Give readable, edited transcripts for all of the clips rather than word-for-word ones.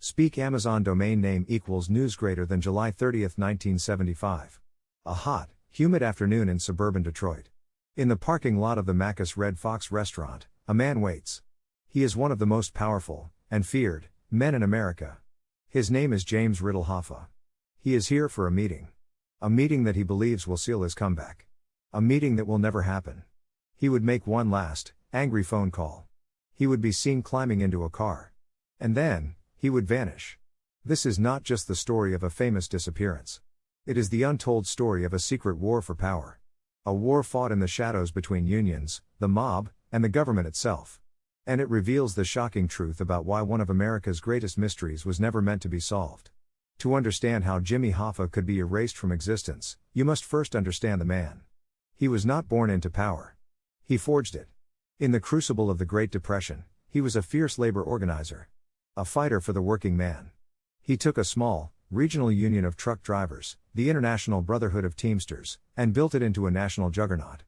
Speak Amazon domain name equals news greater than July 30, 1975. A hot, humid afternoon in suburban Detroit. In the parking lot of the Macus Red Fox restaurant, a man waits. He is one of the most powerful, and feared, men in America. His name is James Riddle Hoffa. He is here for a meeting. A meeting that he believes will seal his comeback. A meeting that will never happen. He would make one last, angry phone call. He would be seen climbing into a car. And then, he would vanish. This is not just the story of a famous disappearance. It is the untold story of a secret war for power. A war fought in the shadows between unions, the mob, and the government itself. And it reveals the shocking truth about why one of America's greatest mysteries was never meant to be solved. To understand how Jimmy Hoffa could be erased from existence, you must first understand the man. He was not born into power. He forged it. In the crucible of the Great Depression, he was a fierce labor organizer. A fighter for the working man. He took a small, regional union of truck drivers, the International Brotherhood of Teamsters, and built it into a national juggernaut.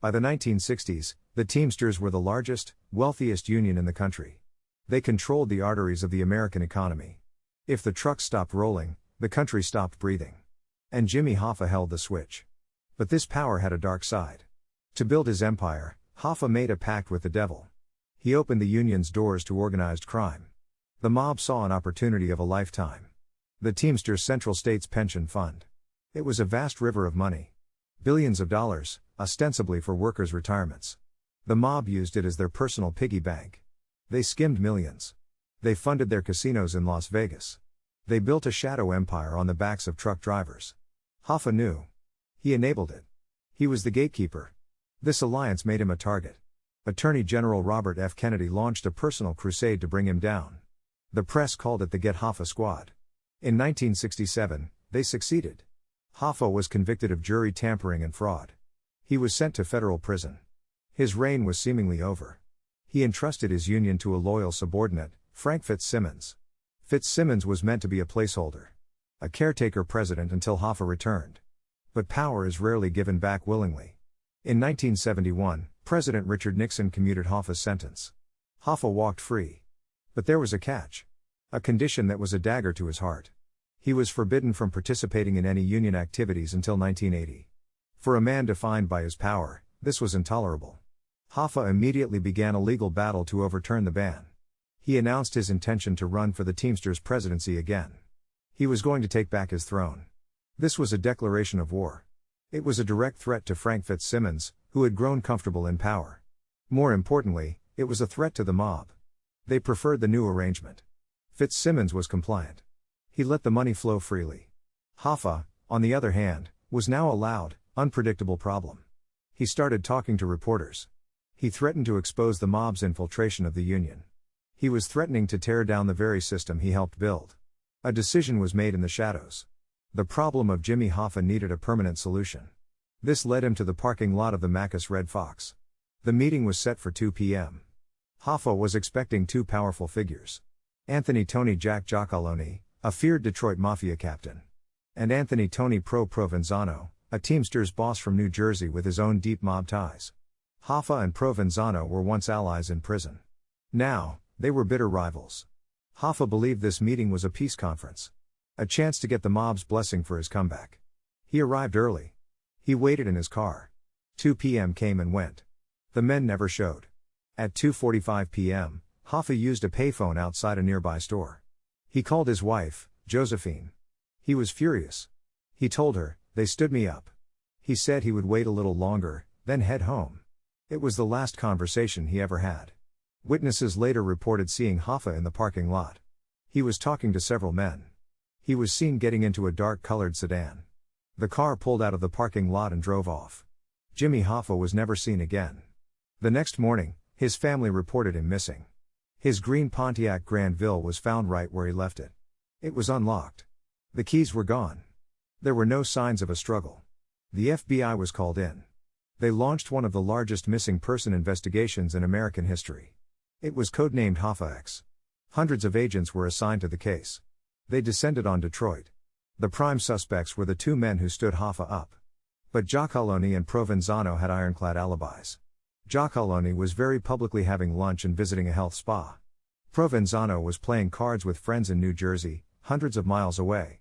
By the 1960s, the Teamsters were the largest, wealthiest union in the country. They controlled the arteries of the American economy. If the trucks stopped rolling, the country stopped breathing. And Jimmy Hoffa held the switch. But this power had a dark side. To build his empire, Hoffa made a pact with the devil. He opened the union's doors to organized crime. The mob saw an opportunity of a lifetime. The Teamsters Central States Pension Fund. It was a vast river of money. Billions of dollars, ostensibly for workers' retirements. The mob used it as their personal piggy bank. They skimmed millions. They funded their casinos in Las Vegas. They built a shadow empire on the backs of truck drivers. Hoffa knew. He enabled it. He was the gatekeeper. This alliance made him a target. Attorney General Robert F. Kennedy launched a personal crusade to bring him down. The press called it the Get Hoffa Squad. In 1967, they succeeded. Hoffa was convicted of jury tampering and fraud. He was sent to federal prison. His reign was seemingly over. He entrusted his union to a loyal subordinate, Frank Fitzsimmons. Fitzsimmons was meant to be a placeholder. A caretaker president until Hoffa returned. But power is rarely given back willingly. In 1971, President Richard Nixon commuted Hoffa's sentence. Hoffa walked free. But there was a catch. A condition that was a dagger to his heart. He was forbidden from participating in any union activities until 1980. For a man defined by his power, this was intolerable. Hoffa immediately began a legal battle to overturn the ban. He announced his intention to run for the Teamsters presidency again. He was going to take back his throne. This was a declaration of war. It was a direct threat to Frank Fitzsimmons, who had grown comfortable in power. More importantly, it was a threat to the mob. They preferred the new arrangement. Fitzsimmons was compliant. He let the money flow freely. Hoffa, on the other hand, was now a loud, unpredictable problem. He started talking to reporters. He threatened to expose the mob's infiltration of the union. He was threatening to tear down the very system he helped build. A decision was made in the shadows. The problem of Jimmy Hoffa needed a permanent solution. This led him to the parking lot of the Macus Red Fox. The meeting was set for 2 p.m. Hoffa was expecting two powerful figures. Anthony Tony Jack Giacalone, a feared Detroit Mafia captain. And Anthony Tony Pro Provenzano, a Teamsters boss from New Jersey with his own deep mob ties. Hoffa and Provenzano were once allies in prison. Now, they were bitter rivals. Hoffa believed this meeting was a peace conference. A chance to get the mob's blessing for his comeback. He arrived early. He waited in his car. 2 p.m. came and went. The men never showed. At 2:45 p.m., Hoffa used a payphone outside a nearby store. He called his wife, Josephine. He was furious. He told her, "They stood me up." He said he would wait a little longer, then head home. It was the last conversation he ever had. Witnesses later reported seeing Hoffa in the parking lot. He was talking to several men. He was seen getting into a dark-colored sedan. The car pulled out of the parking lot and drove off. Jimmy Hoffa was never seen again. The next morning, his family reported him missing. His green Pontiac Grandville was found right where he left it. It was unlocked. The keys were gone. There were no signs of a struggle. The FBI was called in. They launched one of the largest missing person investigations in American history. It was codenamed Hoffa X. Hundreds of agents were assigned to the case. They descended on Detroit. The prime suspects were the two men who stood Hoffa up. But Giacalone and Provenzano had ironclad alibis. Giacalone was very publicly having lunch and visiting a health spa. Provenzano was playing cards with friends in New Jersey, hundreds of miles away.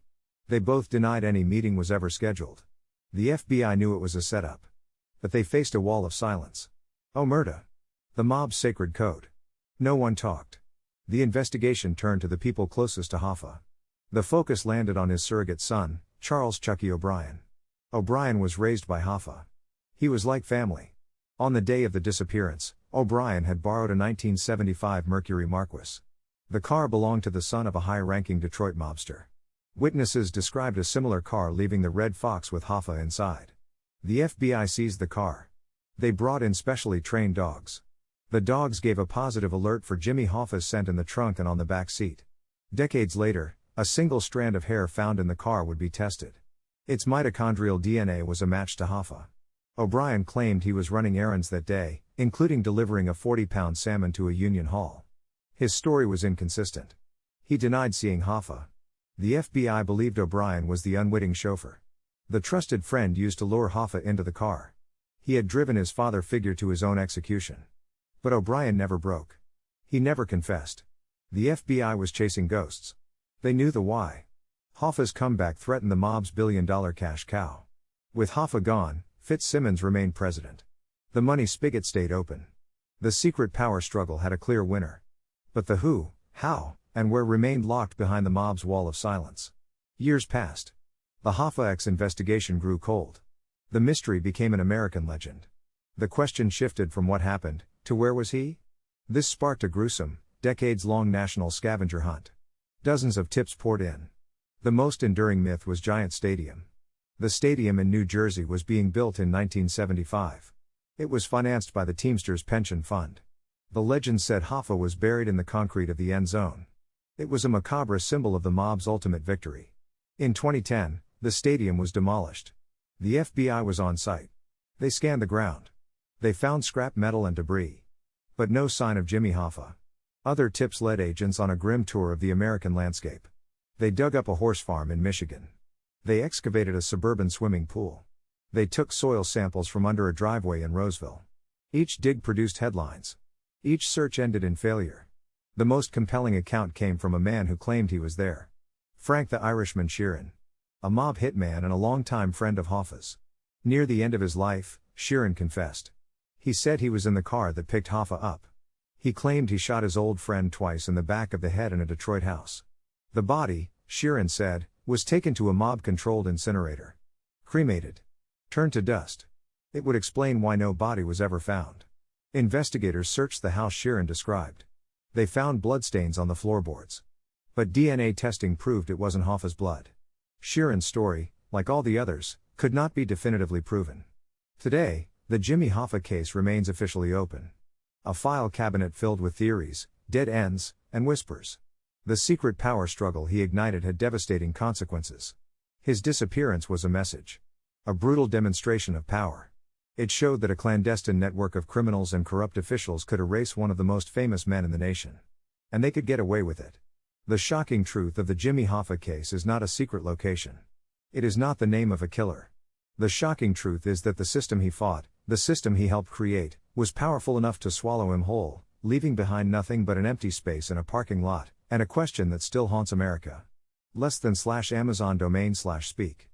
They both denied any meeting was ever scheduled. The FBI knew it was a setup. But they faced a wall of silence. Omerta. The mob's sacred code. No one talked. The investigation turned to the people closest to Hoffa. The focus landed on his surrogate son, Charles Chucky O'Brien. O'Brien was raised by Hoffa. He was like family. On the day of the disappearance, O'Brien had borrowed a 1975 Mercury Marquis. The car belonged to the son of a high-ranking Detroit mobster. Witnesses described a similar car leaving the Red Fox with Hoffa inside. The FBI seized the car. They brought in specially trained dogs. The dogs gave a positive alert for Jimmy Hoffa's scent in the trunk and on the back seat. Decades later, a single strand of hair found in the car would be tested. Its mitochondrial DNA was a match to Hoffa. O'Brien claimed he was running errands that day, including delivering a 40-pound salmon to a union hall. His story was inconsistent. He denied seeing Hoffa. The FBI believed O'Brien was the unwitting chauffeur. The trusted friend used to lure Hoffa into the car. He had driven his father figure to his own execution. But O'Brien never broke. He never confessed. The FBI was chasing ghosts. They knew the why. Hoffa's comeback threatened the mob's billion-dollar cash cow. With Hoffa gone, Fitzsimmons remained president. The money spigot stayed open. The secret power struggle had a clear winner. But the who, how, and where remained locked behind the mob's wall of silence. Years passed. The Hoffa X investigation grew cold. The mystery became an American legend. The question shifted from what happened, to where was he? This sparked a gruesome, decades-long national scavenger hunt. Dozens of tips poured in. The most enduring myth was Giant Stadium. The stadium in New Jersey was being built in 1975. It was financed by the Teamsters pension fund. The legend said Hoffa was buried in the concrete of the end zone. It was a macabre symbol of the mob's ultimate victory. In 2010, the stadium was demolished. The FBI was on site. They scanned the ground. They found scrap metal and debris. But no sign of Jimmy Hoffa. Other tips led agents on a grim tour of the American landscape. They dug up a horse farm in Michigan. They excavated a suburban swimming pool. They took soil samples from under a driveway in Roseville. Each dig produced headlines. Each search ended in failure. The most compelling account came from a man who claimed he was there. Frank the Irishman Sheeran. A mob hitman and a longtime friend of Hoffa's. Near the end of his life, Sheeran confessed. He said he was in the car that picked Hoffa up. He claimed he shot his old friend twice in the back of the head in a Detroit house. The body, Sheeran said, was taken to a mob-controlled incinerator. Cremated. Turned to dust. It would explain why no body was ever found. Investigators searched the house Sheeran described. They found bloodstains on the floorboards. But DNA testing proved it wasn't Hoffa's blood. Sheeran's story, like all the others, could not be definitively proven. Today, the Jimmy Hoffa case remains officially open. A file cabinet filled with theories, dead ends, and whispers. The secret power struggle he ignited had devastating consequences. His disappearance was a message. A brutal demonstration of power. It showed that a clandestine network of criminals and corrupt officials could erase one of the most famous men in the nation. And they could get away with it. The shocking truth of the Jimmy Hoffa case is not a secret location. It is not the name of a killer. The shocking truth is that the system he fought, the system he helped create, was powerful enough to swallow him whole, leaving behind nothing but an empty space in a parking lot, and a question that still haunts America. /Amazon domain/speak